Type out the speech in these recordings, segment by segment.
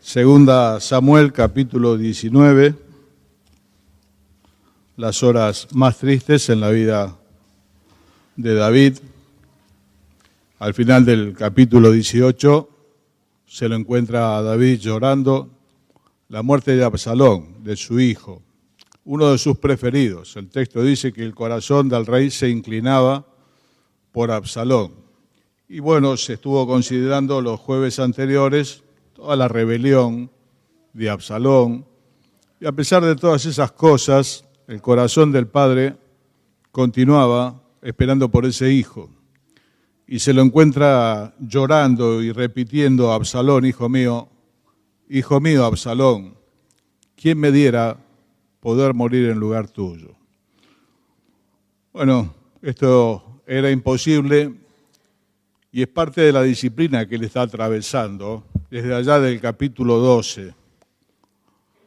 Segunda Samuel, capítulo 19, las horas más tristes en la vida de David. Al final del capítulo 18 se lo encuentra a David llorando la muerte de Absalón, de su hijo, uno de sus preferidos. El texto dice que el corazón del rey se inclinaba por Absalón. Y bueno, se estuvo considerando los jueves anteriores toda la rebelión de Absalón. Y a pesar de todas esas cosas, el corazón del padre continuaba esperando por ese hijo. Y se lo encuentra llorando y repitiendo: Absalón, hijo mío, Absalón, ¿quién me diera poder morir en lugar tuyo? Bueno, esto era imposible y es parte de la disciplina que él está atravesando desde allá del capítulo 12.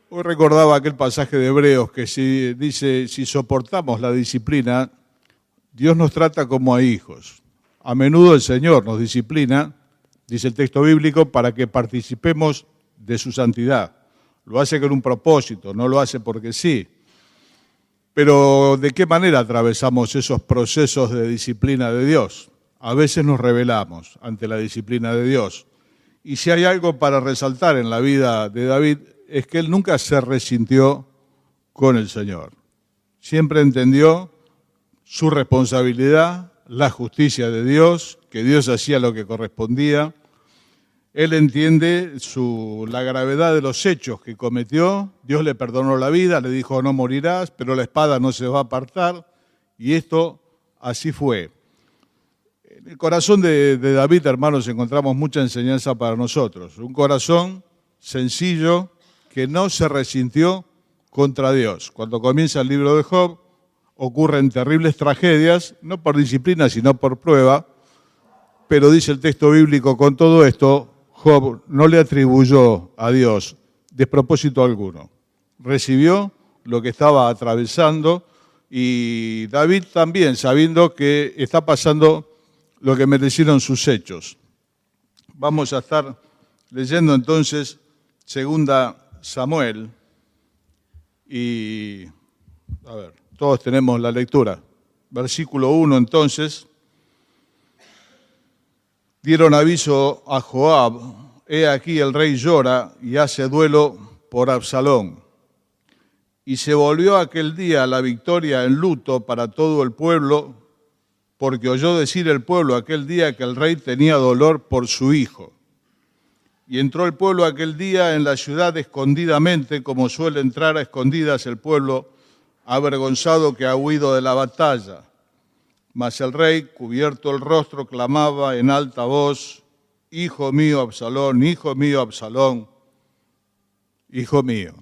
Hoy recordaba aquel pasaje de Hebreos que dice, si soportamos la disciplina, Dios nos trata como a hijos. A menudo el Señor nos disciplina, dice el texto bíblico, para que participemos de su santidad. Lo hace con un propósito, no lo hace porque sí. Pero ¿de qué manera atravesamos esos procesos de disciplina de Dios? A veces nos rebelamos ante la disciplina de Dios. Y si hay algo para resaltar en la vida de David, es que él nunca se resintió con el Señor. Siempre entendió su responsabilidad, la justicia de Dios, que Dios hacía lo que correspondía. Él entiende la gravedad de los hechos que cometió. Dios le perdonó la vida, le dijo no morirás, pero la espada no se va a apartar. Y esto así fue. En el corazón de David, hermanos, encontramos mucha enseñanza para nosotros. Un corazón sencillo que no se resintió contra Dios. Cuando comienza el libro de Job, ocurren terribles tragedias, no por disciplina, sino por prueba. Pero dice el texto bíblico, con todo esto, Job no le atribuyó a Dios despropósito alguno. Recibió lo que estaba atravesando y David también, sabiendo que está pasando lo que merecieron sus hechos. Vamos a estar leyendo entonces Segunda Samuel y, todos tenemos la lectura. Versículo 1 entonces. Dieron aviso a Joab, he aquí el rey llora y hace duelo por Absalón. Y se volvió aquel día la victoria en luto para todo el pueblo, porque oyó decir el pueblo aquel día que el rey tenía dolor por su hijo. Y entró el pueblo aquel día en la ciudad escondidamente, como suele entrar a escondidas el pueblo avergonzado que ha huido de la batalla. Mas el rey, cubierto el rostro, clamaba en alta voz, hijo mío Absalón, hijo mío Absalón, hijo mío.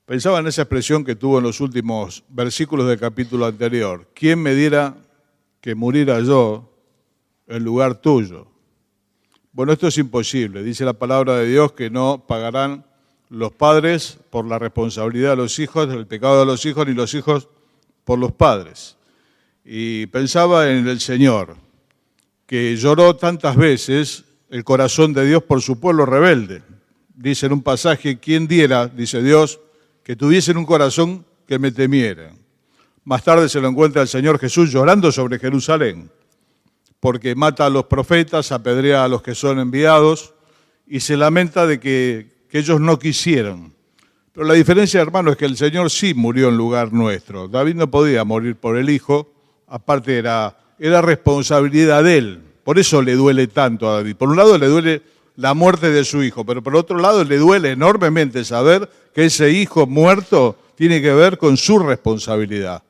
Pensaba en esa expresión que tuvo en los últimos versículos del capítulo anterior. ¿Quién me diera que muriera yo en lugar tuyo? Bueno, esto es imposible. Dice la palabra de Dios que no pagarán los padres por la responsabilidad de los hijos, del pecado de los hijos, ni los hijos por los padres. Y pensaba en el Señor, que lloró tantas veces el corazón de Dios por su pueblo rebelde. Dice en un pasaje, ¿quién diera, dice Dios, que tuviesen un corazón que me temiera? Más tarde se lo encuentra el Señor Jesús llorando sobre Jerusalén, porque mata a los profetas, apedrea a los que son enviados y se lamenta de que ellos no quisieron. Pero la diferencia, hermano, es que el Señor sí murió en lugar nuestro. David no podía morir por el hijo, aparte era responsabilidad de él. Por eso le duele tanto a David. Por un lado le duele la muerte de su hijo, pero por otro lado le duele enormemente saber que ese hijo muerto tiene que ver con su responsabilidad.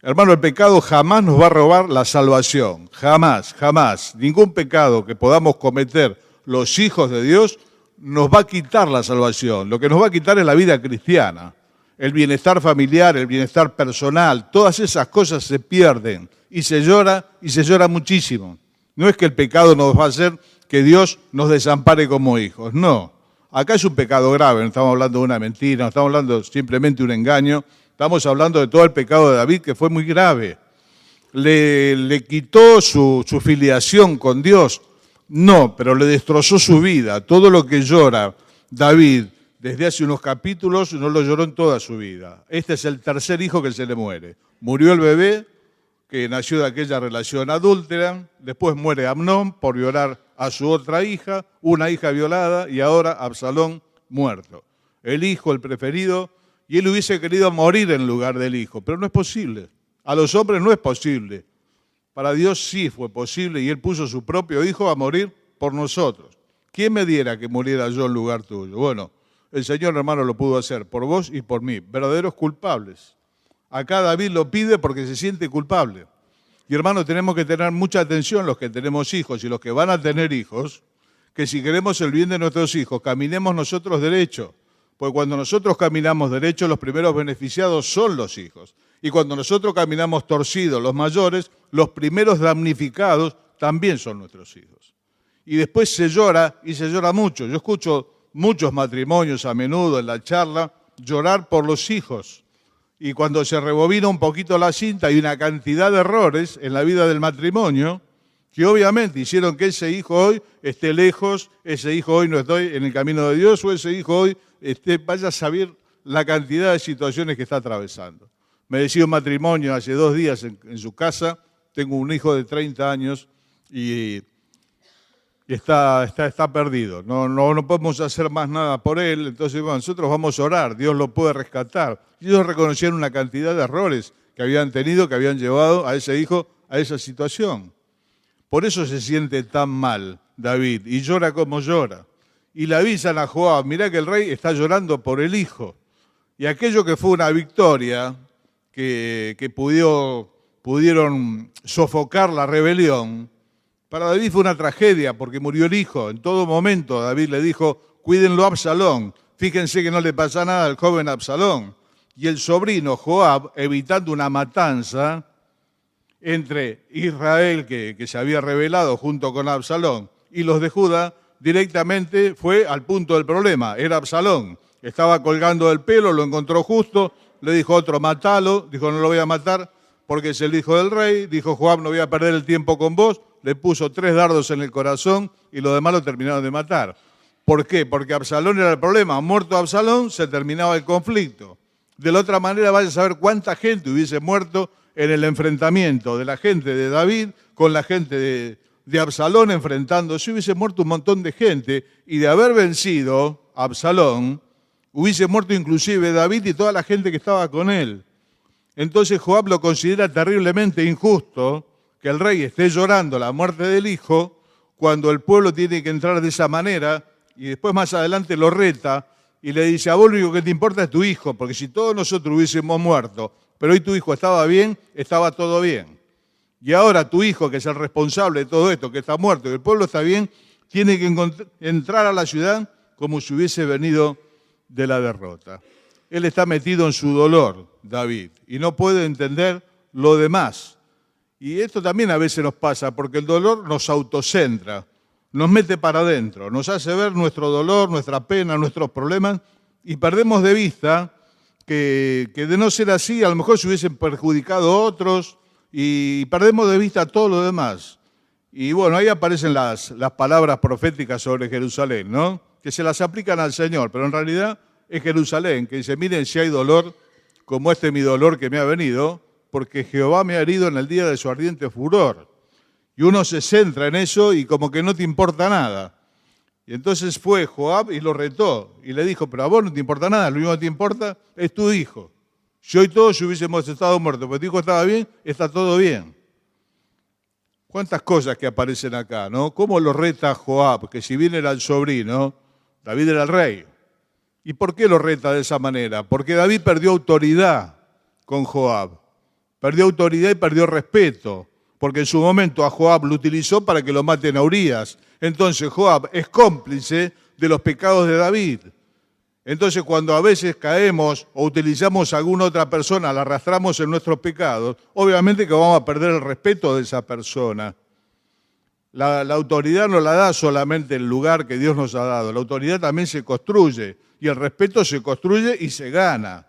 Hermano, el pecado jamás nos va a robar la salvación. Jamás, jamás. Ningún pecado que podamos cometer los hijos de Dios nos va a quitar la salvación. Lo que nos va a quitar es la vida cristiana. El bienestar familiar, el bienestar personal, todas esas cosas se pierden y se llora muchísimo. No es que el pecado nos va a hacer que Dios nos desampare como hijos, no. Acá es un pecado grave, no estamos hablando de una mentira, no estamos hablando simplemente de un engaño, estamos hablando de todo el pecado de David que fue muy grave. Le quitó su filiación con Dios, No, pero le destrozó su vida. Todo lo que llora David desde hace unos capítulos no lo lloró en toda su vida. Este es el tercer hijo que se le muere. Murió el bebé, que nació de aquella relación adúltera, después muere Amnón por violar a su otra hija, una hija violada, y ahora Absalón muerto. El hijo, el preferido, y él hubiese querido morir en lugar del hijo, pero no es posible. A los hombres no es posible. Para Dios sí fue posible y Él puso su propio hijo a morir por nosotros. ¿Quién me diera que muriera yo en lugar tuyo? Bueno, el Señor, hermano, lo pudo hacer por vos y por mí, verdaderos culpables. Acá David lo pide porque se siente culpable. Y hermano, tenemos que tener mucha atención los que tenemos hijos y los que van a tener hijos, que si queremos el bien de nuestros hijos, caminemos nosotros derecho. Porque cuando nosotros caminamos derecho, los primeros beneficiados son los hijos. Y cuando nosotros caminamos torcidos, los mayores, los primeros damnificados también son nuestros hijos. Y después se llora, y se llora mucho. Yo escucho muchos matrimonios a menudo en la charla llorar por los hijos. Y cuando se rebobina un poquito la cinta, hay una cantidad de errores en la vida del matrimonio que obviamente hicieron que ese hijo hoy esté lejos, ese hijo hoy no esté en el camino de Dios, o ese hijo hoy vaya a saber la cantidad de situaciones que está atravesando. Me decía un matrimonio hace 2 días en su casa, tengo un hijo de 30 años y está perdido, no podemos hacer más nada por él, entonces bueno, nosotros vamos a orar, Dios lo puede rescatar. Y ellos reconocieron una cantidad de errores que habían tenido, que habían llevado a ese hijo a esa situación. Por eso se siente tan mal David y llora como llora. Y le avisan a Joab, mirá que el rey está llorando por el hijo. Y aquello que fue una victoria, que pudieron sofocar la rebelión, para David fue una tragedia porque murió el hijo. En todo momento David le dijo, cuídenlo a Absalón, fíjense que no le pasa nada al joven Absalón. Y el sobrino Joab, evitando una matanza entre Israel, que se había rebelado junto con Absalón, y los de Judá, directamente fue al punto del problema. Era Absalón, estaba colgando del pelo, lo encontró justo, le dijo otro, matalo, dijo no lo voy a matar porque es el hijo del rey, dijo Joab no voy a perder el tiempo con vos, le puso 3 dardos en el corazón y los demás lo terminaron de matar. ¿Por qué? Porque Absalón era el problema, muerto Absalón se terminaba el conflicto. De la otra manera vaya a saber cuánta gente hubiese muerto en el enfrentamiento de la gente de David con la gente de Absalón enfrentándose, hubiese muerto un montón de gente y de haber vencido a Absalón, hubiese muerto inclusive David y toda la gente que estaba con él. Entonces Joab lo considera terriblemente injusto que el rey esté llorando la muerte del hijo cuando el pueblo tiene que entrar de esa manera y después más adelante lo reta y le dice, a vos lo único que te importa es tu hijo, porque si todos nosotros hubiésemos muerto, pero hoy tu hijo estaba bien, estaba todo bien. Y ahora tu hijo, que es el responsable de todo esto, que está muerto y el pueblo está bien, tiene que entrar a la ciudad como si hubiese venido de la derrota. Él está metido en su dolor, David, y no puede entender lo demás. Y esto también a veces nos pasa, porque el dolor nos autocentra, nos mete para adentro, nos hace ver nuestro dolor, nuestra pena, nuestros problemas, y perdemos de vista que de no ser así, a lo mejor se hubiesen perjudicado otros, y perdemos de vista todo lo demás. Y bueno, ahí aparecen las palabras proféticas sobre Jerusalén, ¿no? Que se las aplican al Señor, pero en realidad es Jerusalén, que dice, miren si hay dolor, como este mi dolor que me ha venido, porque Jehová me ha herido en el día de su ardiente furor. Y uno se centra en eso y como que no te importa nada. Y entonces fue Joab y lo retó, y le dijo, pero a vos no te importa nada, lo único que te importa es tu hijo. Si hoy todos hubiésemos estado muertos, porque tu hijo estaba bien, está todo bien. ¿Cuántas cosas que aparecen acá, no? ¿Cómo lo reta Joab? Que si bien era el sobrino, David era el rey. ¿Y por qué lo reta de esa manera? Porque David perdió autoridad con Joab. Perdió autoridad y perdió respeto. Porque en su momento a Joab lo utilizó para que lo maten a Urías. Entonces Joab es cómplice de los pecados de David. Entonces cuando a veces caemos o utilizamos a alguna otra persona, la arrastramos en nuestros pecados, obviamente que vamos a perder el respeto de esa persona. La autoridad no la da solamente el lugar que Dios nos ha dado, la autoridad también se construye y el respeto se construye y se gana.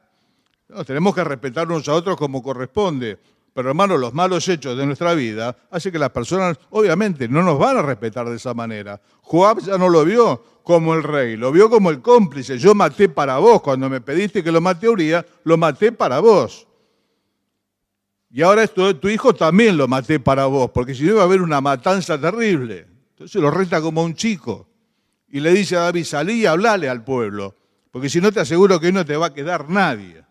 No, tenemos que respetarnos a otros como corresponde. Pero hermano, los malos hechos de nuestra vida hacen que las personas obviamente no nos van a respetar de esa manera. Joab ya no lo vio como el rey, lo vio como el cómplice. Yo maté para vos, cuando me pediste que lo mate a Urías, lo maté para vos. Y ahora tu hijo también lo maté para vos, porque si no iba a haber una matanza terrible. Entonces lo reta como un chico y le dice a David, salí y hablale al pueblo, porque si no te aseguro que hoy no te va a quedar nadie.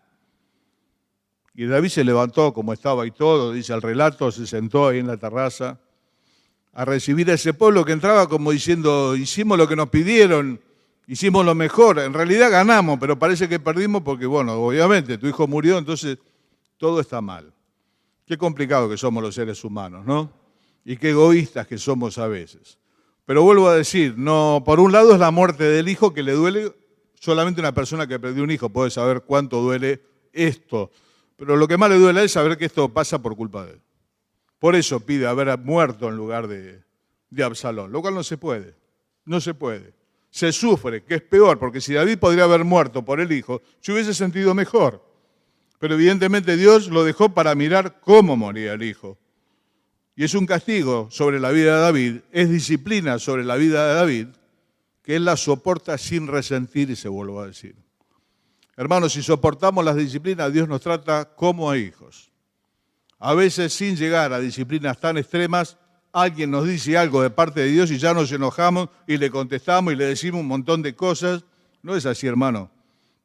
Y David se levantó como estaba y todo, dice el relato, se sentó ahí en la terraza a recibir a ese pueblo que entraba como diciendo, hicimos lo que nos pidieron, hicimos lo mejor, en realidad ganamos, pero parece que perdimos porque, bueno, obviamente tu hijo murió, entonces todo está mal. Qué complicado que somos los seres humanos, ¿no? Y qué egoístas que somos a veces. Pero vuelvo a decir, no, por un lado es la muerte del hijo que le duele, solamente una persona que perdió un hijo puede saber cuánto duele esto. Pero lo que más le duele a él es saber que esto pasa por culpa de él. Por eso pide haber muerto en lugar de Absalón, lo cual no se puede, no se puede. Se sufre, que es peor, porque si David podría haber muerto por el hijo, se hubiese sentido mejor. Pero evidentemente Dios lo dejó para mirar cómo moría el hijo. Y es un castigo sobre la vida de David, es disciplina sobre la vida de David, que él la soporta sin resentir, y se vuelvo a decir. Hermanos, si soportamos las disciplinas, Dios nos trata como a hijos. A veces, sin llegar a disciplinas tan extremas, alguien nos dice algo de parte de Dios y ya nos enojamos y le contestamos y le decimos un montón de cosas. No es así, hermano.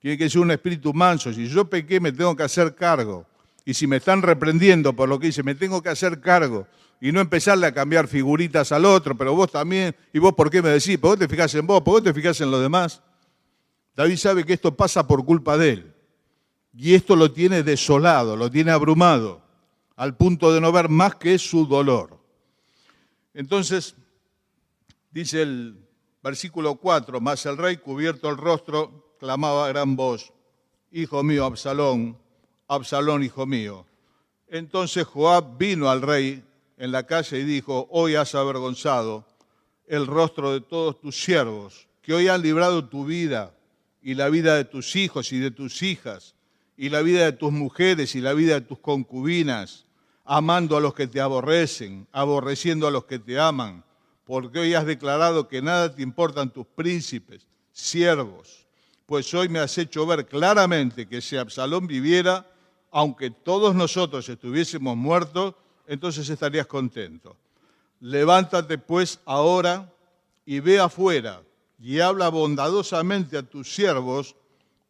Tiene que ser un espíritu manso. Si yo pequé, me tengo que hacer cargo. Y si me están reprendiendo por lo que hice, me tengo que hacer cargo. Y no empezarle a cambiar figuritas al otro, pero vos también. ¿Y vos por qué me decís? ¿Por qué te fijás en vos? ¿Por qué te fijás en los demás? David sabe que esto pasa por culpa de él. Y esto lo tiene desolado, lo tiene abrumado, al punto de no ver más que su dolor. Entonces, dice el versículo 4, mas el rey, cubierto el rostro, clamaba a gran voz, hijo mío, Absalón, Absalón, hijo mío. Entonces Joab vino al rey en la calle y dijo, hoy has avergonzado el rostro de todos tus siervos, que hoy han librado tu vida y la vida de tus hijos y de tus hijas, y la vida de tus mujeres y la vida de tus concubinas, amando a los que te aborrecen, aborreciendo a los que te aman, porque hoy has declarado que nada te importan tus príncipes, siervos, pues hoy me has hecho ver claramente que si Absalón viviera, aunque todos nosotros estuviésemos muertos, entonces estarías contento. Levántate pues ahora y ve afuera y habla bondadosamente a tus siervos,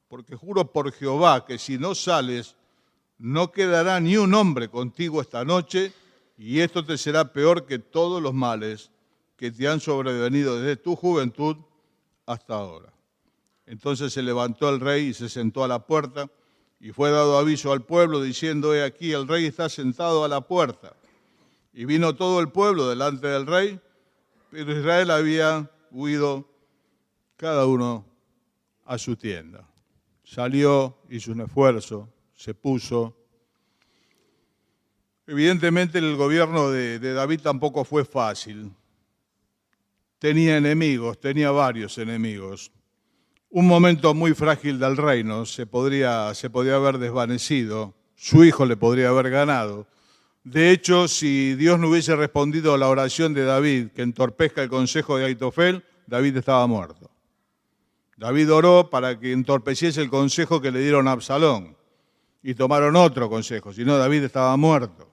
porque juro por Jehová que si no sales, no quedará ni un hombre contigo esta noche, y esto te será peor que todos los males que te han sobrevenido desde tu juventud hasta ahora. Entonces se levantó el rey y se sentó a la puerta, y fue dado aviso al pueblo diciendo, he aquí, el rey está sentado a la puerta. Y vino todo el pueblo delante del rey, pero Israel había huido cada uno a su tienda. Salió, hizo un esfuerzo, se puso. Evidentemente el gobierno de David tampoco fue fácil. Tenía enemigos, tenía varios enemigos. Un momento muy frágil del reino, se podría haber desvanecido, su hijo le podría haber ganado. De hecho, si Dios no hubiese respondido a la oración de David, que entorpezca el consejo de Aitofel, David estaba muerto. David oró para que entorpeciese el consejo que le dieron a Absalón y tomaron otro consejo, si no David estaba muerto.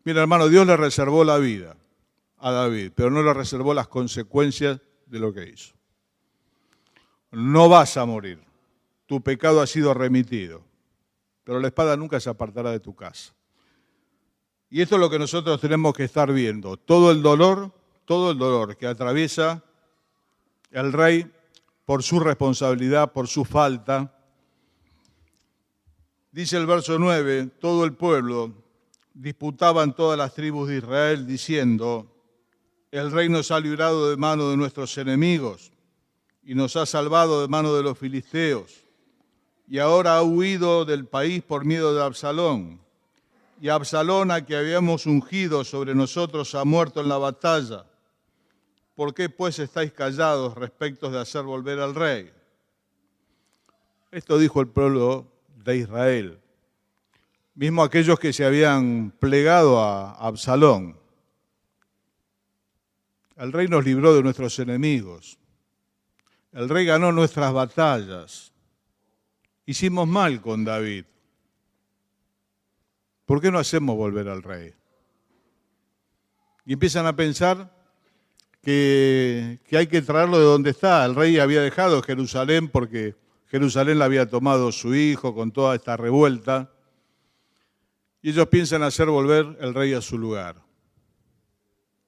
Mira, hermano, Dios le reservó la vida a David, pero no le reservó las consecuencias de lo que hizo. No vas a morir, tu pecado ha sido remitido, pero la espada nunca se apartará de tu casa. Y esto es lo que nosotros tenemos que estar viendo, todo el dolor que atraviesa el rey por su responsabilidad, por su falta. Dice el verso 9, todo el pueblo disputaban todas las tribus de Israel diciendo, el rey nos ha librado de mano de nuestros enemigos y nos ha salvado de mano de los filisteos, y ahora ha huido del país por miedo de Absalón. Y Absalón, a que habíamos ungido sobre nosotros, ha muerto en la batalla. ¿Por qué pues estáis callados respecto de hacer volver al rey? Esto dijo el pueblo de Israel. mismo aquellos que se habían plegado a Absalón. El rey nos libró de nuestros enemigos. El rey ganó nuestras batallas. Hicimos mal con David. ¿Por qué no hacemos volver al rey? Y empiezan a pensar que hay que traerlo de donde está. El rey había dejado Jerusalén porque Jerusalén la había tomado su hijo con toda esta revuelta. Y ellos piensan hacer volver el rey a su lugar.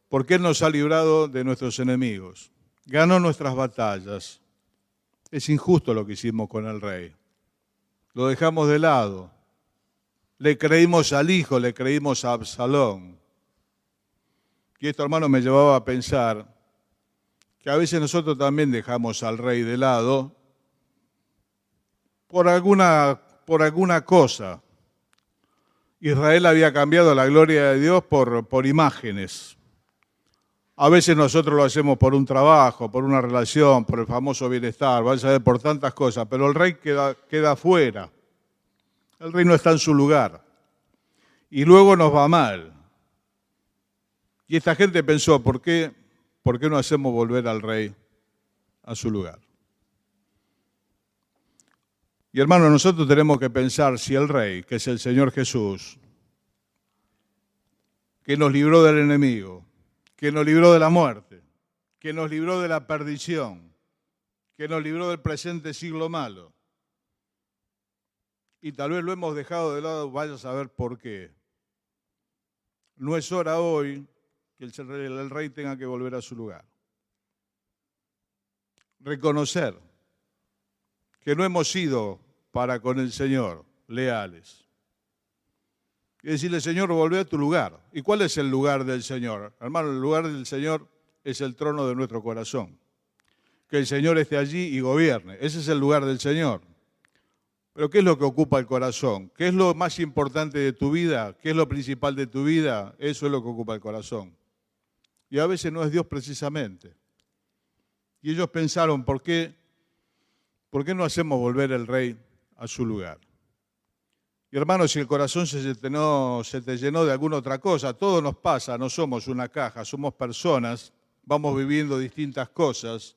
Porque Él nos ha librado de nuestros enemigos. Ganó nuestras batallas. Es injusto lo que hicimos con el rey. Lo dejamos de lado. Le creímos al hijo, le creímos a Absalón. Y esto, hermano, me llevaba a pensar que a veces nosotros también dejamos al rey de lado por alguna cosa. Israel había cambiado la gloria de Dios por imágenes. A veces nosotros lo hacemos por un trabajo, por una relación, por el famoso bienestar, vaya a ver, por tantas cosas, pero el rey queda fuera. El rey no está en su lugar. Y luego nos va mal. Y esta gente pensó, ¿por qué no hacemos volver al rey a su lugar? Y hermano, nosotros tenemos que pensar si el rey, que es el Señor Jesús, que nos libró del enemigo, que nos libró de la muerte, que nos libró de la perdición, que nos libró del presente siglo malo, y tal vez lo hemos dejado de lado, vaya a saber por qué. No es hora hoy que el rey tenga que volver a su lugar. Reconocer que no hemos sido para con el Señor leales. Y decirle, Señor, volvé a tu lugar. ¿Y cuál es el lugar del Señor? Hermano, el lugar del Señor es el trono de nuestro corazón. Que el Señor esté allí y gobierne. Ese es el lugar del Señor. Pero ¿qué es lo que ocupa el corazón? ¿Qué es lo más importante de tu vida? ¿Qué es lo principal de tu vida? Eso es lo que ocupa el corazón. Y a veces no es Dios precisamente. Y ellos pensaron, ¿por qué no hacemos volver el rey a su lugar? Y hermanos, si el corazón se te llenó de alguna otra cosa, todo nos pasa, no somos una caja, somos personas, vamos viviendo distintas cosas.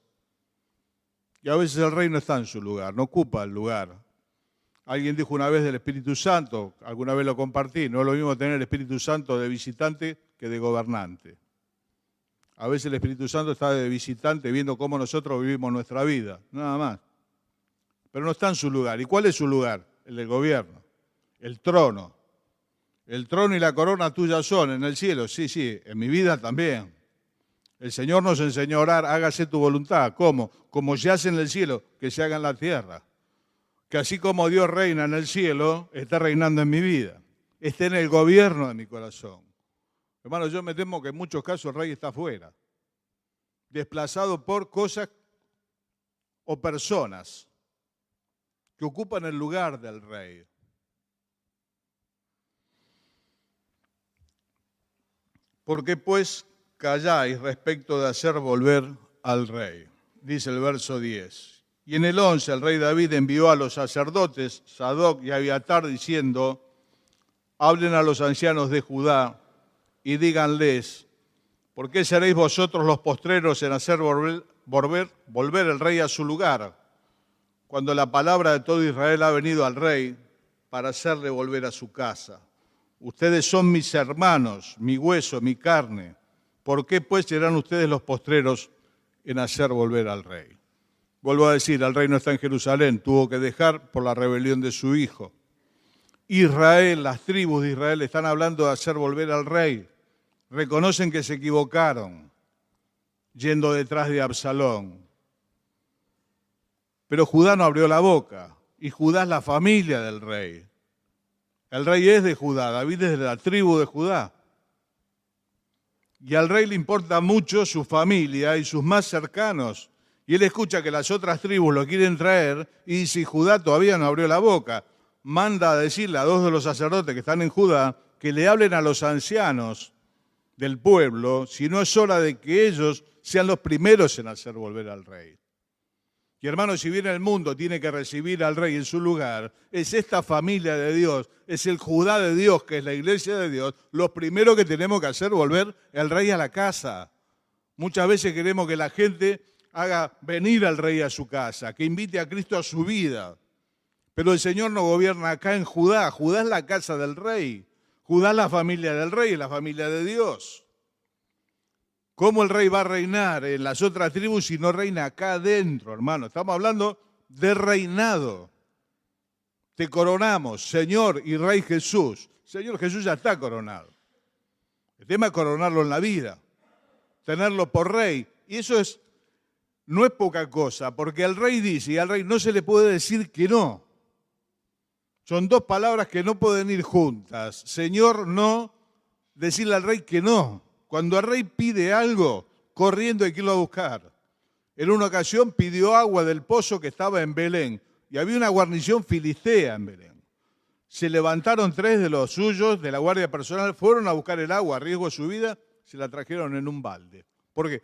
Y a veces el rey no está en su lugar, no ocupa el lugar. Alguien dijo una vez del Espíritu Santo, alguna vez lo compartí, no es lo mismo tener el Espíritu Santo de visitante que de gobernante. A veces el Espíritu Santo está de visitante viendo cómo nosotros vivimos nuestra vida, nada más. Pero no está en su lugar. ¿Y cuál es su lugar? El del gobierno, el trono. El trono y la corona tuya son en el cielo, sí, en mi vida también. El Señor nos enseñó a orar, hágase tu voluntad. ¿Cómo? Como se hace en el cielo, que se haga en la tierra. Que así como Dios reina en el cielo, está reinando en mi vida. Está en el gobierno de mi corazón. Hermano, yo me temo que en muchos casos el rey está afuera, desplazado por cosas o personas que ocupan el lugar del rey. ¿Por qué pues calláis respecto de hacer volver al rey? Dice el verso 10. Y en el 11 el rey David envió a los sacerdotes, Sadoc y Abiatar, diciendo, hablen a los ancianos de Judá y díganles, ¿por qué seréis vosotros los postreros en hacer volver el rey a su lugar, cuando la palabra de todo Israel ha venido al rey para hacerle volver a su casa? Ustedes son mis hermanos, mi hueso, mi carne. ¿Por qué pues serán ustedes los postreros en hacer volver al rey? Vuelvo a decir, el rey no está en Jerusalén, tuvo que dejar por la rebelión de su hijo. Israel, las tribus de Israel están hablando de hacer volver al rey. Reconocen que se equivocaron yendo detrás de Absalón. Pero Judá no abrió la boca, y Judá es la familia del rey. El rey es de Judá, David es de la tribu de Judá. Y al rey le importa mucho su familia y sus más cercanos. Y él escucha que las otras tribus lo quieren traer y dice, y Judá todavía no abrió la boca. Manda a decirle a dos de los sacerdotes que están en Judá que le hablen a los ancianos del pueblo, si no es hora de que ellos sean los primeros en hacer volver al rey. Y hermanos, si bien el mundo tiene que recibir al rey en su lugar, es esta familia de Dios, es el Judá de Dios, que es la iglesia de Dios, lo primero que tenemos que hacer es volver el rey a la casa. Muchas veces queremos que la gente haga venir al rey a su casa, que invite a Cristo a su vida. Pero el Señor no gobierna acá en Judá. Judá es la casa del rey. Judá es la familia del rey, la familia de Dios. ¿Cómo el rey va a reinar en las otras tribus si no reina acá adentro, hermano? Estamos hablando de reinado. Te coronamos, Señor y Rey Jesús. Señor Jesús ya está coronado. El tema es coronarlo en la vida, tenerlo por rey. Y eso no es poca cosa, porque el rey dice, y al rey no se le puede decir que no. Son dos palabras que no pueden ir juntas. Señor, no, decirle al rey que no. Cuando el rey pide algo, corriendo hay que irlo a buscar. En una ocasión pidió agua del pozo que estaba en Belén y había una guarnición filistea en Belén. Se levantaron 3 de los suyos, de la guardia personal, fueron a buscar el agua a riesgo de su vida, se la trajeron en un balde. ¿Por qué?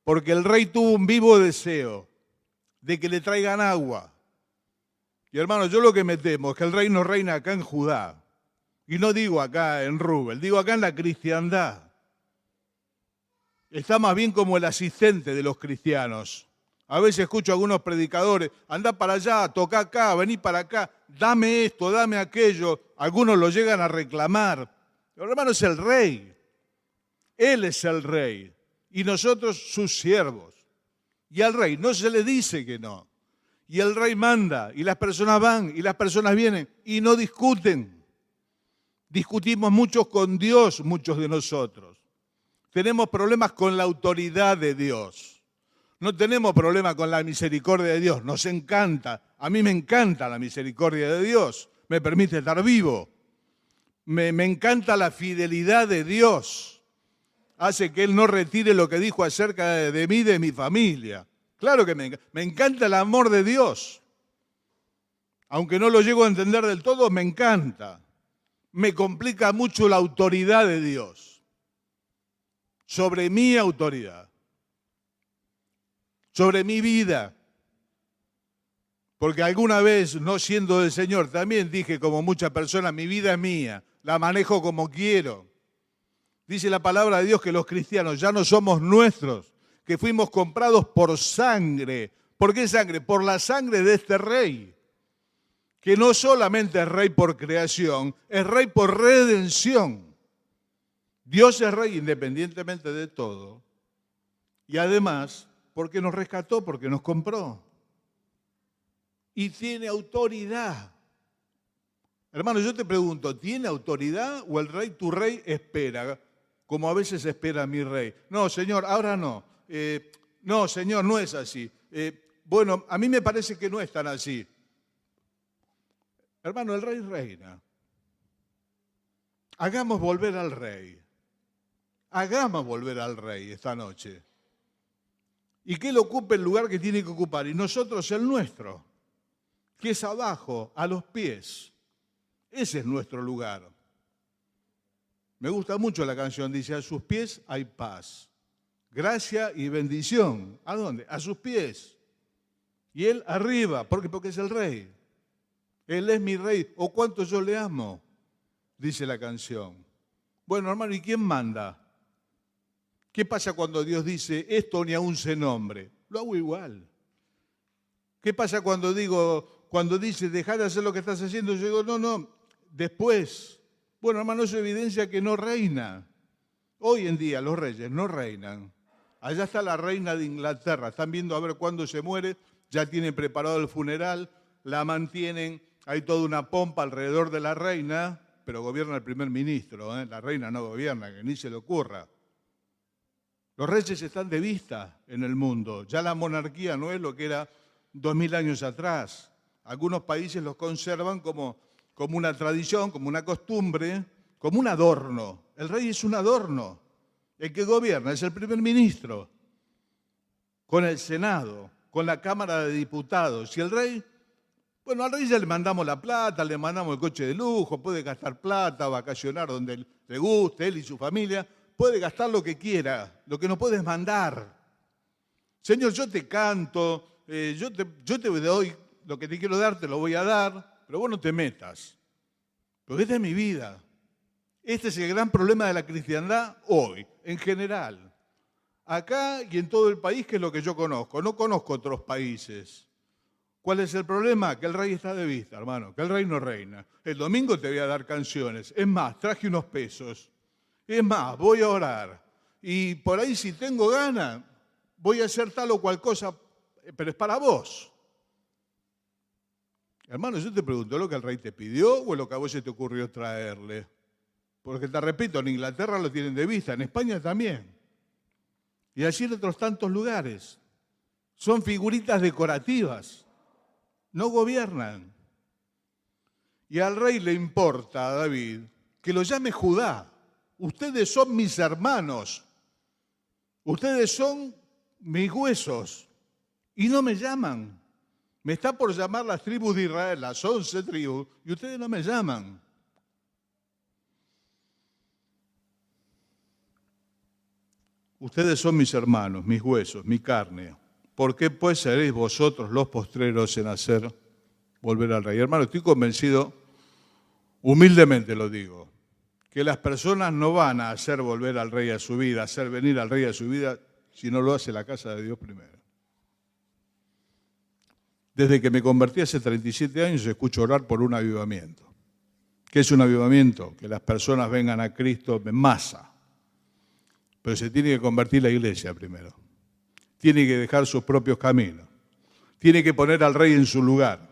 Porque el rey tuvo un vivo deseo de que le traigan agua. Y hermanos, yo lo que me temo es que el rey no reina acá en Judá. Y no digo acá en Rubel, digo acá en la cristiandad. Está más bien como el asistente de los cristianos. A veces escucho a algunos predicadores, anda para allá, toca acá, vení para acá, dame esto, dame aquello. Algunos lo llegan a reclamar. Pero hermano, es el rey. Él es el rey. Y nosotros sus siervos. Y al rey no se le dice que no. Y el rey manda, y las personas van, y las personas vienen, y no discuten. Discutimos mucho con Dios, muchos de nosotros. Tenemos problemas con la autoridad de Dios. No tenemos problema con la misericordia de Dios. Nos encanta. A mí me encanta la misericordia de Dios. Me permite estar vivo. Me encanta la fidelidad de Dios. Hace que Él no retire lo que dijo acerca de mí y de mi familia. Claro que me encanta el amor de Dios. Aunque no lo llego a entender del todo, me encanta. Me complica mucho la autoridad de Dios. Sobre mi autoridad, sobre mi vida. Porque alguna vez, no siendo del Señor, también dije como muchas personas, mi vida es mía, la manejo como quiero. Dice la palabra de Dios que los cristianos ya no somos nuestros, que fuimos comprados por sangre. ¿Por qué sangre? Por la sangre de este rey, que no solamente es rey por creación, es rey por redención. Dios es rey independientemente de todo y además porque nos rescató, porque nos compró y tiene autoridad. Hermano, yo te pregunto, ¿tiene autoridad o el rey, tu rey, espera, como a veces espera mi rey? No, Señor, ahora no. No, Señor, no es así. Bueno, a mí me parece que no es tan así. Hermano, el rey reina. Hagamos volver al rey. Hagamos volver al rey esta noche. Y que él ocupe el lugar que tiene que ocupar. Y nosotros el nuestro, que es abajo, a los pies. Ese es nuestro lugar. Me gusta mucho la canción. Dice, a sus pies hay paz, gracia y bendición. ¿A dónde? A sus pies. Y él arriba. ¿Por qué? Porque es el rey. Él es mi rey. O cuánto yo le amo, dice la canción. Bueno, hermano, ¿y quién manda? ¿Qué pasa cuando Dios dice, esto ni aún se nombre? Lo hago igual. ¿Qué pasa cuando dice, deja de hacer lo que estás haciendo? Yo digo, no, después. Bueno, hermano, eso evidencia que no reina. Hoy en día los reyes no reinan. Allá está la reina de Inglaterra. Están viendo a ver cuándo se muere. Ya tienen preparado el funeral. La mantienen. Hay toda una pompa alrededor de la reina, pero gobierna el primer ministro. La reina no gobierna, que ni se le ocurra. Los reyes están de vista en el mundo. Ya la monarquía no es lo que era 2000 años atrás. Algunos países los conservan como una tradición, como una costumbre, como un adorno. El rey es un adorno. El que gobierna es el primer ministro, con el Senado, con la Cámara de Diputados. Y el rey, bueno, al rey ya le mandamos la plata, le mandamos el coche de lujo, puede gastar plata, vacacionar donde le guste, él y su familia. Puede gastar lo que quiera, lo que no puede es mandar. Señor, yo te canto, yo te doy lo que te quiero dar, te lo voy a dar, pero vos no te metas. Porque esta es mi vida. Este es el gran problema de la cristiandad hoy, en general. Acá y en todo el país, que es lo que yo conozco. No conozco otros países. ¿Cuál es el problema? Que el rey está de vista, hermano, que el rey no reina. El domingo te voy a dar canciones. Es más, traje unos pesos. Es más, voy a orar. Y por ahí, si tengo ganas, voy a hacer tal o cual cosa, pero es para vos. Hermano, yo te pregunto, ¿lo que el rey te pidió o lo que a vos se te ocurrió traerle? Porque te repito, en Inglaterra lo tienen de vista, en España también. Y así en otros tantos lugares. Son figuritas decorativas. No gobiernan. Y al rey le importa, a David, que lo llame Judá. Ustedes son mis hermanos. Ustedes son mis huesos. Y no me llaman. Me está por llamar las tribus de Israel, las 11 tribus, y ustedes no me llaman. Ustedes son mis hermanos, mis huesos, mi carne. ¿Por qué pues seréis vosotros los postreros en hacer volver al rey? Hermano, estoy convencido, humildemente lo digo, que las personas no van a hacer volver al rey a su vida, hacer venir al rey a su vida, si no lo hace la casa de Dios primero. Desde que me convertí hace 37 años escucho orar por un avivamiento. ¿Qué es un avivamiento? Que las personas vengan a Cristo en masa. Pero se tiene que convertir la iglesia primero. Tiene que dejar sus propios caminos. Tiene que poner al rey en su lugar.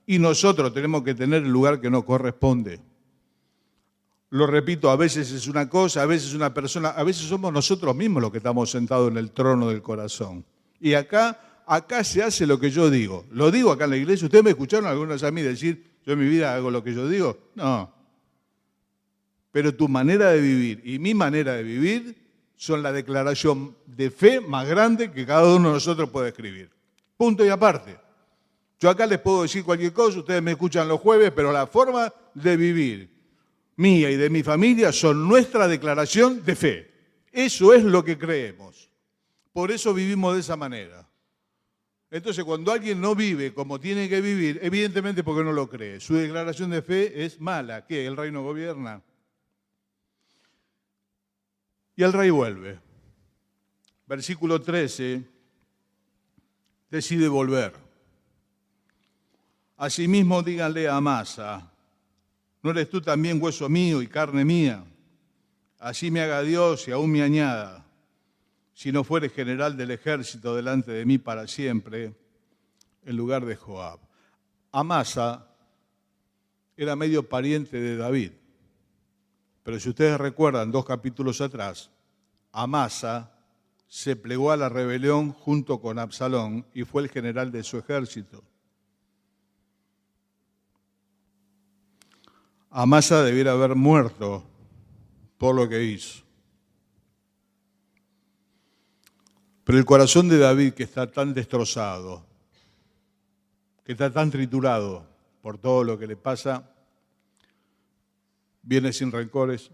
Y nosotros tenemos que tener el lugar que nos corresponde. Lo repito, a veces es una cosa, a veces una persona, a veces somos nosotros mismos los que estamos sentados en el trono del corazón. Y acá se hace lo que yo digo. Lo digo acá en la iglesia. ¿Ustedes me escucharon algunas a mí decir, yo en mi vida hago lo que yo digo? No. Pero tu manera de vivir y mi manera de vivir son la declaración de fe más grande que cada uno de nosotros puede escribir. Punto y aparte. Yo acá les puedo decir cualquier cosa, ustedes me escuchan los jueves, pero la forma de vivir mía y de mi familia son nuestra declaración de fe. Eso es lo que creemos. Por eso vivimos de esa manera. Entonces, cuando alguien no vive como tiene que vivir, evidentemente porque no lo cree. Su declaración de fe es mala. ¿Qué? ¿El rey no gobierna? Y el rey vuelve. Versículo 13, decide volver. Asimismo, díganle a Amasa, ¿no eres tú también hueso mío y carne mía? Así me haga Dios y aún me añada, si no fueres general del ejército delante de mí para siempre, en lugar de Joab. Amasa era medio pariente de David. Pero si ustedes recuerdan 2 capítulos atrás, Amasa se plegó a la rebelión junto con Absalón y fue el general de su ejército. Amasa debiera haber muerto por lo que hizo. Pero el corazón de David, que está tan destrozado, que está tan triturado por todo lo que le pasa, viene sin rencores,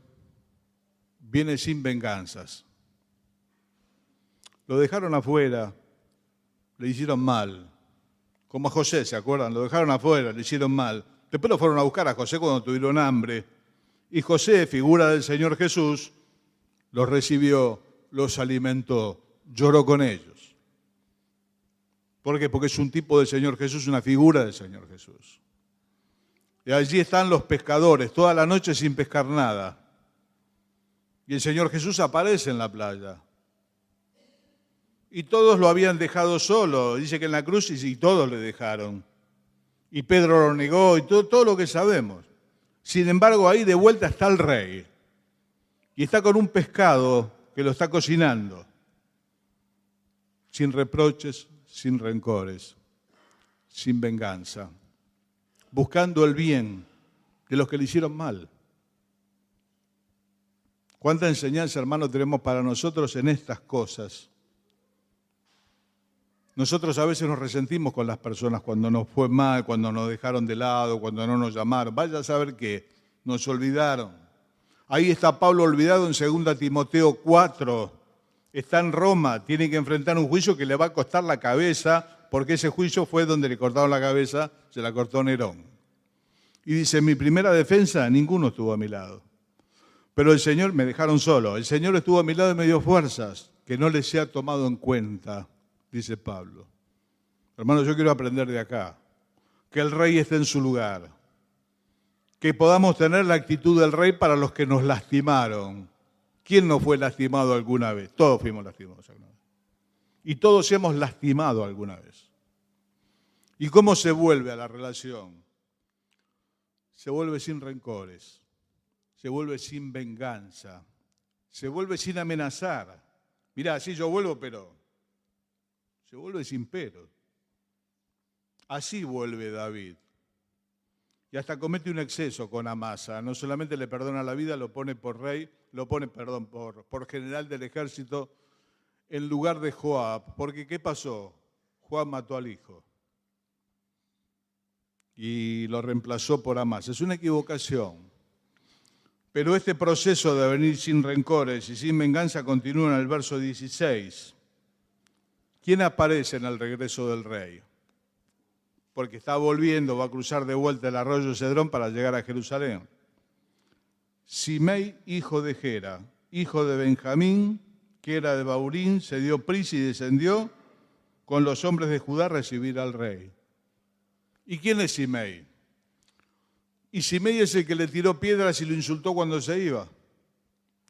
viene sin venganzas. Lo dejaron afuera, le hicieron mal. Como a José, ¿se acuerdan? Lo dejaron afuera, le hicieron mal. Después lo fueron a buscar a José cuando tuvieron hambre. Y José, figura del Señor Jesús, los recibió, los alimentó, lloró con ellos. ¿Por qué? Porque es un tipo del Señor Jesús, una figura del Señor Jesús. Y allí están los pescadores, toda la noche sin pescar nada. Y el Señor Jesús aparece en la playa. Y todos lo habían dejado solo. Dice que en la cruz y todos le dejaron. Y Pedro lo negó y todo lo que sabemos. Sin embargo, ahí de vuelta está el rey. Y está con un pescado que lo está cocinando. Sin reproches, sin rencores, sin venganza. Buscando el bien de los que le hicieron mal. ¿Cuánta enseñanza, hermano, tenemos para nosotros en estas cosas? Nosotros a veces nos resentimos con las personas cuando nos fue mal, cuando nos dejaron de lado, cuando no nos llamaron. Vaya a saber qué, nos olvidaron. Ahí está Pablo olvidado en 2 Timoteo 4. Está en Roma, tiene que enfrentar un juicio que le va a costar la cabeza, porque ese juicio fue donde le cortaron la cabeza, se la cortó Nerón. Y dice, en mi primera defensa ninguno estuvo a mi lado. Pero el Señor, me dejaron solo, el Señor estuvo a mi lado y me dio fuerzas que no les se ha tomado en cuenta, dice Pablo. Hermanos, yo quiero aprender de acá, que el rey esté en su lugar, que podamos tener la actitud del rey para los que nos lastimaron. ¿Quién no fue lastimado alguna vez? Todos fuimos lastimados alguna vez. Y todos hemos lastimado alguna vez. ¿Y cómo se vuelve a la relación? Se vuelve sin rencores, se vuelve sin venganza, se vuelve sin amenazar. Mirá, así yo vuelvo, pero se vuelve sin pero. Así vuelve David. Y hasta comete un exceso con Amasa. No solamente le perdona la vida, lo pone por rey, por general del ejército en lugar de Joab. Porque ¿qué pasó? Joab mató al hijo y lo reemplazó por Amasa. Es una equivocación. Pero este proceso de venir sin rencores y sin venganza continúa en el verso 16. ¿Quién aparece en el regreso del rey? Porque está volviendo, va a cruzar de vuelta el arroyo Cedrón para llegar a Jerusalén. Simei, hijo de Gera, hijo de Benjamín, que era de Baurín, se dio prisa y descendió con los hombres de Judá a recibir al rey. ¿Y quién es Simei? Y Simei es el que le tiró piedras y lo insultó cuando se iba.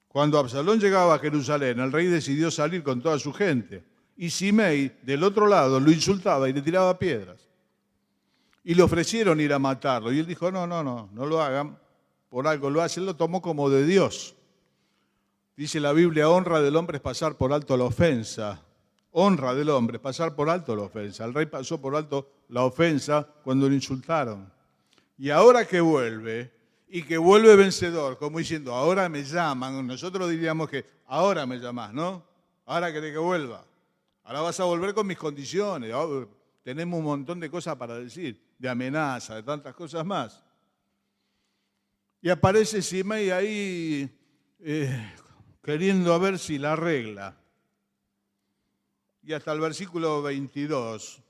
Cuando Absalón llegaba a Jerusalén, el rey decidió salir con toda su gente. Y Simei, del otro lado, lo insultaba y le tiraba piedras. Y le ofrecieron ir a matarlo. Y él dijo, no lo hagan. Por algo lo hacen, lo tomó como de Dios. Dice la Biblia, honra del hombre es pasar por alto la ofensa. Honra del hombre es pasar por alto la ofensa. El rey pasó por alto la ofensa cuando lo insultaron. Y ahora que vuelve, y que vuelve vencedor, como diciendo, ahora me llaman. Nosotros diríamos que ahora me llamás, ¿no? Ahora querés que vuelva. Ahora vas a volver con mis condiciones. Tenemos un montón de cosas para decir, de amenaza, de tantas cosas más. Y aparece Simei ahí queriendo a ver si la arregla. Y hasta el versículo 22,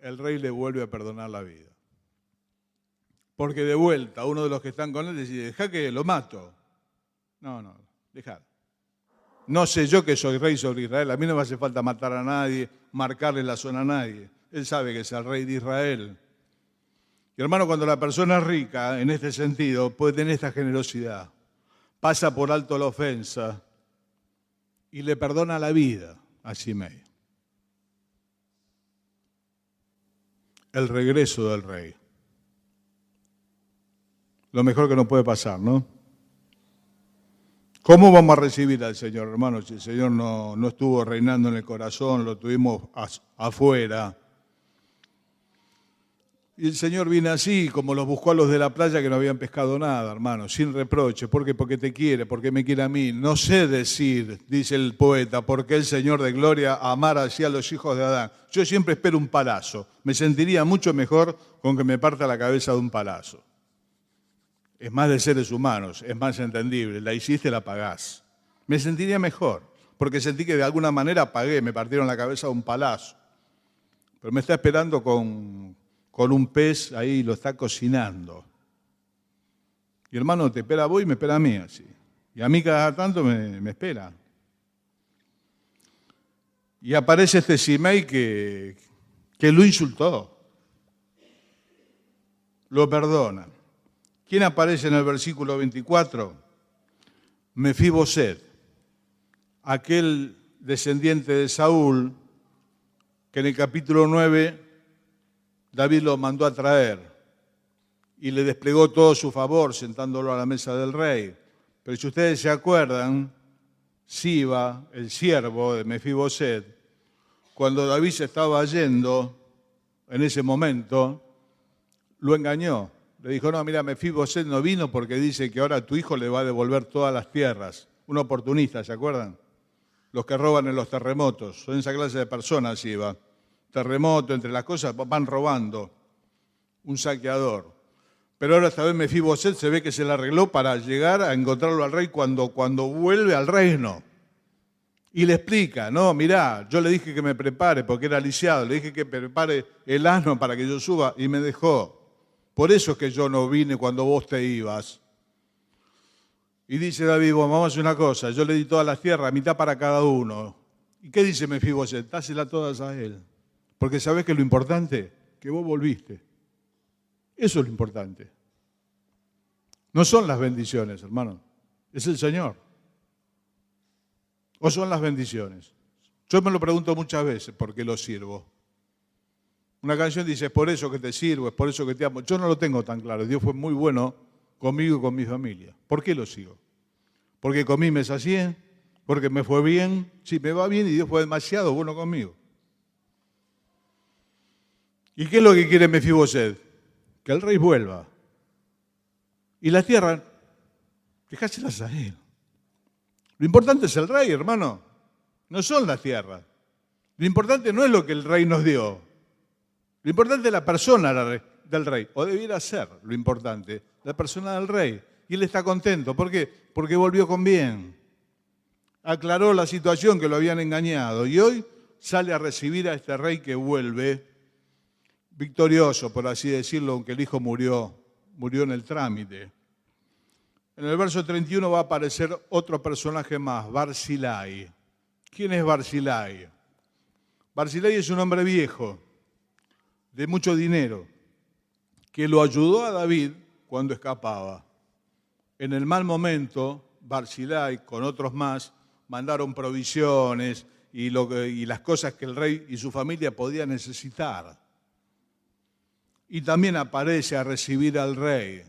el rey le vuelve a perdonar la vida. Porque de vuelta, uno de los que están con él decide, deja que lo mato. No, dejad. No sé yo que soy rey sobre Israel, a mí no me hace falta matar a nadie, marcarle la zona a nadie. Él sabe que es el rey de Israel. Y hermano, cuando la persona es rica, en este sentido, puede tener esta generosidad. Pasa por alto la ofensa y le perdona la vida a Simei. El regreso del rey. Lo mejor que nos puede pasar, ¿no? ¿Cómo vamos a recibir al Señor, hermanos? Si el Señor no estuvo reinando en el corazón, lo tuvimos afuera. Y el Señor viene así, como los buscó a los de la playa que no habían pescado nada, hermanos, sin reproche. ¿Por qué? Porque te quiere, porque me quiere a mí. No sé decir, dice el poeta, porque el Señor de gloria amara así a los hijos de Adán. Yo siempre espero un palazo. Me sentiría mucho mejor con que me parta la cabeza de un palazo. Es más de seres humanos, es más entendible. La hiciste, la pagás. Me sentiría mejor, porque sentí que de alguna manera pagué, me partieron la cabeza de un palazo. Pero me está esperando con un pez ahí, lo está cocinando. Y hermano, te espera a vos y me espera a mí así. Y a mí cada tanto me espera. Y aparece este Simei que lo insultó. Lo perdona. ¿Quién aparece en el versículo 24? Mefiboset, aquel descendiente de Saúl que en el capítulo 9 David lo mandó a traer y le desplegó todo su favor sentándolo a la mesa del rey. Pero si ustedes se acuerdan, Siba, el siervo de Mefiboset, cuando David se estaba yendo, en ese momento, lo engañó. Le dijo, no, mira, Mefiboset no vino porque dice que ahora tu hijo le va a devolver todas las tierras. Un oportunista, ¿se acuerdan? Los que roban en los terremotos. Son esa clase de personas, Siba. Terremoto, entre las cosas, van robando. Un saqueador. Pero ahora esta vez Mefiboset se ve que se la arregló para llegar a encontrarlo al rey cuando vuelve al reino. Y le explica, no, mirá, yo le dije que me prepare porque era lisiado, le dije que prepare el asno para que yo suba y me dejó. Por eso es que yo no vine cuando vos te ibas. Y dice David, bueno, vamos a hacer una cosa, yo le di todas las tierras, mitad para cada uno. ¿Y qué dice Mefiboset? Dásela todas a él. Porque sabés que lo importante, que vos volviste. Eso es lo importante. No son las bendiciones, hermano, es el Señor. ¿O son las bendiciones? Yo me lo pregunto muchas veces, ¿por qué lo sirvo? Una canción dice, es por eso que te sirvo, es por eso que te amo. Yo no lo tengo tan claro. Dios fue muy bueno conmigo y con mi familia. ¿Por qué lo sigo? Porque comí, me sacié, porque me fue bien. Sí, me va bien y Dios fue demasiado bueno conmigo. ¿Y qué es lo que quiere Mefiboset? Que el rey vuelva. Y la tierra, dejáselas a él. Lo importante es el rey, hermano. No son las tierras. Lo importante no es lo que el rey nos dio. Lo importante es la persona del rey. O debiera ser lo importante, la persona del rey. Y él está contento. ¿Por qué? Porque volvió con bien. Aclaró la situación que lo habían engañado. Y hoy sale a recibir a este rey que vuelve victorioso, por así decirlo, aunque el hijo murió en el trámite. En el verso 31 va a aparecer otro personaje más, Barzilai. ¿Quién es Barzilai? Barzilai es un hombre viejo, de mucho dinero, que lo ayudó a David cuando escapaba. En el mal momento, Barzilai, con otros más, mandaron provisiones y las cosas que el rey y su familia podían necesitar. Y también aparece a recibir al rey.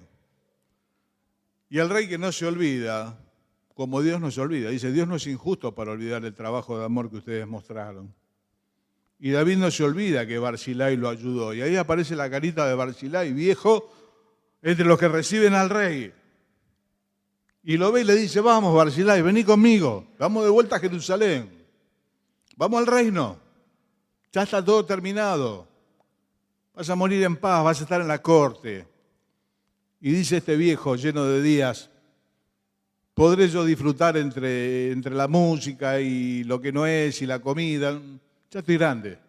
Y el rey que no se olvida, como Dios no se olvida, dice, Dios no es injusto para olvidar el trabajo de amor que ustedes mostraron. Y David no se olvida que Barzilai lo ayudó. Y ahí aparece la carita de Barzilai, viejo, entre los que reciben al rey. Y lo ve y le dice, vamos Barzilai, vení conmigo, vamos de vuelta a Jerusalén. Vamos al reino, ya está todo terminado. Vas a morir en paz, vas a estar en la corte. Y dice este viejo lleno de días, ¿podré yo disfrutar entre la música y lo que no es y la comida? Ya estoy grande.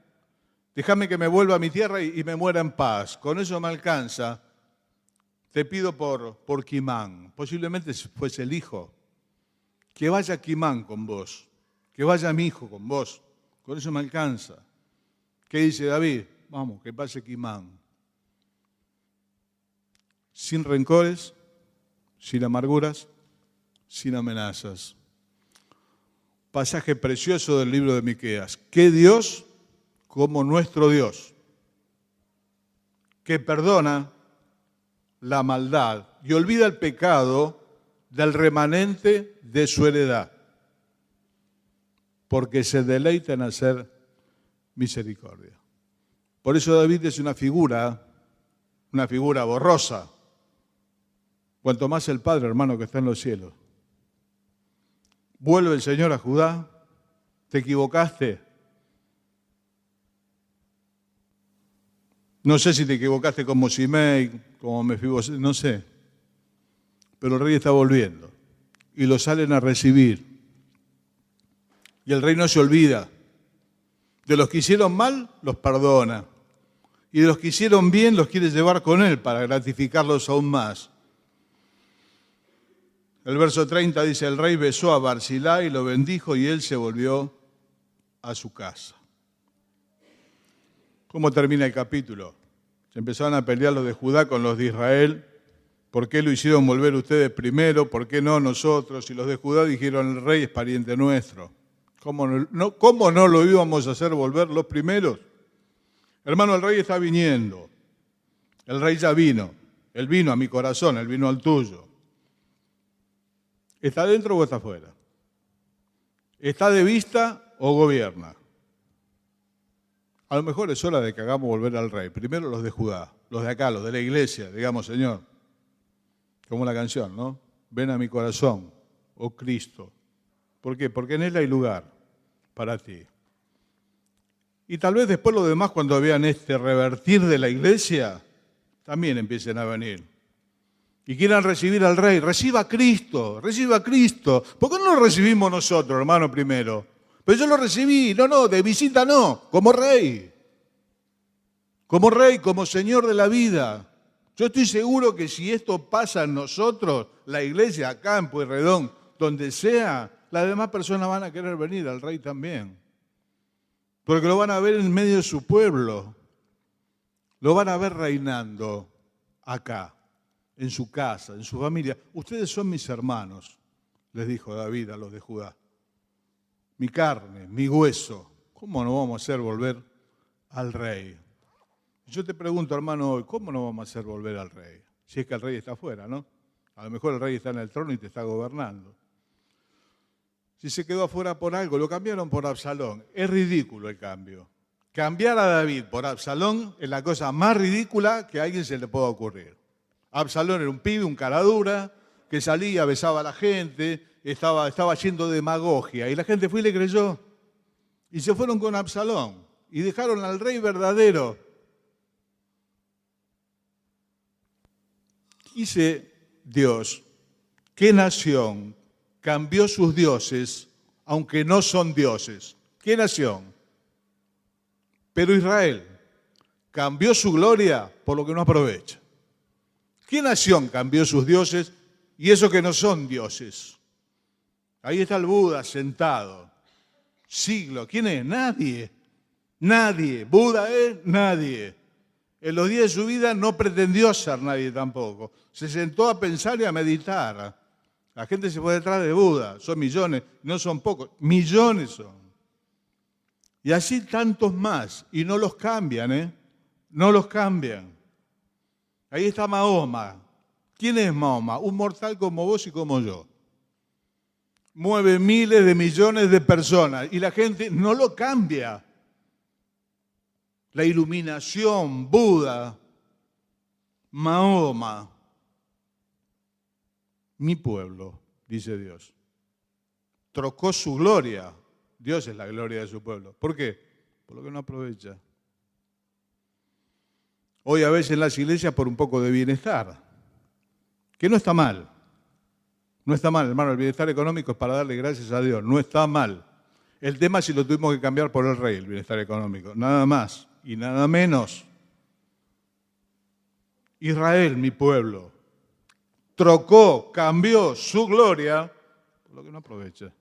Déjame que me vuelva a mi tierra y me muera en paz. Con eso me alcanza. Te pido por Quimán. Posiblemente fuese el hijo. Que vaya Quimán con vos. Que vaya mi hijo con vos. Con eso me alcanza. ¿Qué dice David? Vamos, que pase Quimán. Sin rencores, sin amarguras, sin amenazas. Pasaje precioso del libro de Miqueas. ¿Qué Dios como nuestro Dios? Que perdona la maldad y olvida el pecado del remanente de su heredad, porque se deleita en hacer misericordia. Por eso David es una figura borrosa. Cuanto más el Padre, hermano, que está en los cielos. Vuelve el Señor a Judá, te equivocaste. No sé si te equivocaste como Simei, como Mefiboset, no sé. Pero el rey está volviendo y lo salen a recibir. Y el rey no se olvida. De los que hicieron mal, los perdona. Y de los que hicieron bien, los quiere llevar con él para gratificarlos aún más. El verso 30 dice, el rey besó a Barzilai, lo bendijo y él se volvió a su casa. ¿Cómo termina el capítulo? Se empezaron a pelear los de Judá con los de Israel. ¿Por qué lo hicieron volver ustedes primero? ¿Por qué no nosotros? Y los de Judá dijeron, el rey es pariente nuestro. ¿Cómo no lo íbamos a hacer volver los primeros? Hermano, el rey está viniendo. El rey ya vino. Él vino a mi corazón, él vino al tuyo. ¿Está dentro o está afuera? ¿Está de vista o gobierna? A lo mejor es hora de que hagamos volver al rey. Primero los de Judá, los de acá, los de la iglesia, digamos, Señor. Como la canción, ¿no? Ven a mi corazón, oh Cristo. ¿Por qué? Porque en él hay lugar para ti. Y tal vez después los demás, cuando vean este revertir de la iglesia, también empiecen a venir. Y quieran recibir al rey. Reciba a Cristo, reciba a Cristo. ¿Por qué no lo recibimos nosotros, hermano, primero? Pero yo lo recibí, no, de visita no, como rey. Como rey, como señor de la vida. Yo estoy seguro que si esto pasa en nosotros, la iglesia acá en Pueyrredón, donde sea, las demás personas van a querer venir al rey también. Porque lo van a ver en medio de su pueblo. Lo van a ver reinando acá, en su casa, en su familia. Ustedes son mis hermanos, les dijo David a los de Judá. Mi carne, mi hueso. ¿Cómo no vamos a hacer volver al rey? Yo te pregunto, hermano, hoy, ¿cómo no vamos a hacer volver al rey? Si es que el rey está afuera, ¿no? A lo mejor el rey está en el trono y te está gobernando. Si se quedó afuera por algo, lo cambiaron por Absalón. Es ridículo el cambio. Cambiar a David por Absalón es la cosa más ridícula que a alguien se le pueda ocurrir. Absalón era un pibe, un cara dura, que salía, besaba a la gente, estaba haciendo demagogia. Y la gente fue y le creyó. Y se fueron con Absalón. Y dejaron al rey verdadero. Dice Dios, ¿qué nación cambió sus dioses, aunque no son dioses? ¿Qué nación? Pero Israel cambió su gloria por lo que no aprovecha. ¿Qué nación cambió sus dioses y eso que no son dioses? Ahí está el Buda sentado. Siglo. ¿Quién es? Nadie. Nadie. Buda es nadie. En los días de su vida no pretendió ser nadie tampoco. Se sentó a pensar y a meditar. La gente se fue detrás de Buda. Son millones, no son pocos. Millones son. Y así tantos más. Y no los cambian, ¿eh? No los cambian. Ahí está Mahoma. ¿Quién es Mahoma? Un mortal como vos y como yo. Mueve miles de millones de personas. Y la gente no lo cambia. La iluminación, Buda, Mahoma. Mi pueblo, dice Dios, trocó su gloria. Dios es la gloria de su pueblo. ¿Por qué? Por lo que no aprovecha. Hoy a veces en las iglesias por un poco de bienestar, que no está mal. No está mal, hermano, el bienestar económico es para darle gracias a Dios, no está mal. El tema es si lo tuvimos que cambiar por el rey, el bienestar económico, nada más y nada menos. Israel, mi pueblo, trocó, cambió su gloria por lo que no aprovecha.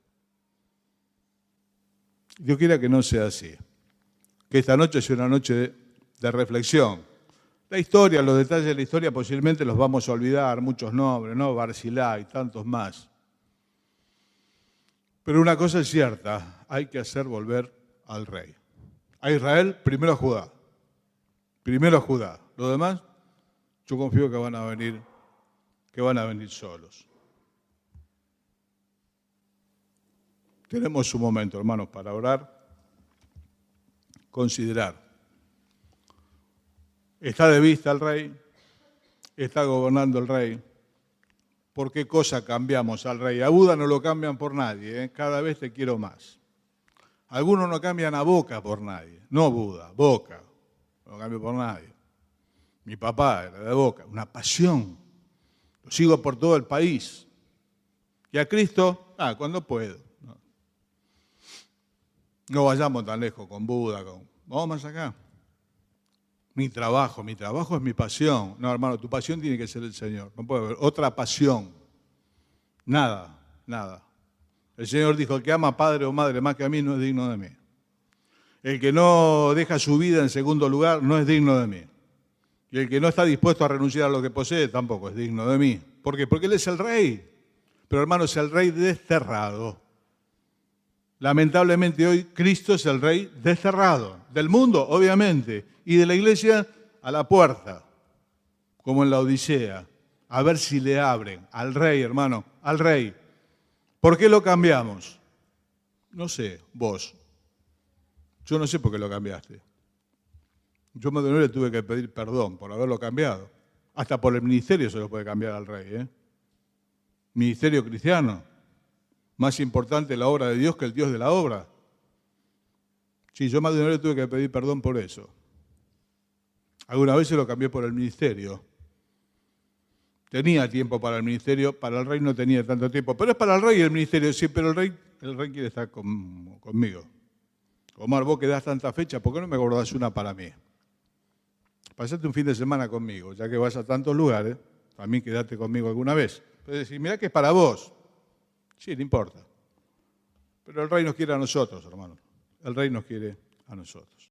Yo quiera que no sea así, que esta noche sea una noche de reflexión. La historia, los detalles de la historia posiblemente los vamos a olvidar, muchos nombres, ¿no? Barzilai y tantos más. Pero una cosa es cierta, hay que hacer volver al rey. A Israel, primero a Judá. Primero a Judá. Los demás, yo confío que van a venir solos. Tenemos un momento, hermanos, para orar, considerar. Está de vista el rey, está gobernando el rey. ¿Por qué cosa cambiamos al rey? A Buda no lo cambian por nadie, ¿eh? Cada vez te quiero más. Algunos no cambian a Boca por nadie, no Buda, Boca, no lo cambio por nadie. Mi papá era de Boca, una pasión. Lo sigo por todo el país. Y a Cristo, cuando puedo. No vayamos tan lejos con Buda, vamos más acá. Mi trabajo es mi pasión. No, hermano, tu pasión tiene que ser el Señor. No puede haber otra pasión. Nada. El Señor dijo, el que ama a padre o madre más que a mí no es digno de mí. El que no deja su vida en segundo lugar no es digno de mí. Y el que no está dispuesto a renunciar a lo que posee tampoco es digno de mí. ¿Por qué? Porque Él es el rey. Pero hermano, es el rey desterrado. Lamentablemente hoy Cristo es el rey desterrado. Del mundo, obviamente. Y de la iglesia a la puerta. Como en la Odisea. A ver si le abren. Al rey, hermano. Al rey. ¿Por qué lo cambiamos? No sé, vos. Yo no sé por qué lo cambiaste. Yo más de una vez le tuve que pedir perdón por haberlo cambiado. Hasta por el ministerio se lo puede cambiar al rey, ¿eh? Ministerio cristiano. Más importante la obra de Dios que el Dios de la obra. Sí, yo más de una vez tuve que pedir perdón por eso. Alguna vez se lo cambié por el ministerio. Tenía tiempo para el ministerio, para el rey no tenía tanto tiempo. Pero es para el rey el ministerio, sí, pero el rey quiere estar conmigo. Omar, vos que das tanta fecha, ¿por qué no me acordás una para mí? Pasate un fin de semana conmigo, ya que vas a tantos lugares, también quedate conmigo alguna vez. Pero decís, mirá que es para vos. Sí, no importa. Pero el Rey nos quiere a nosotros, hermanos. El Rey nos quiere a nosotros.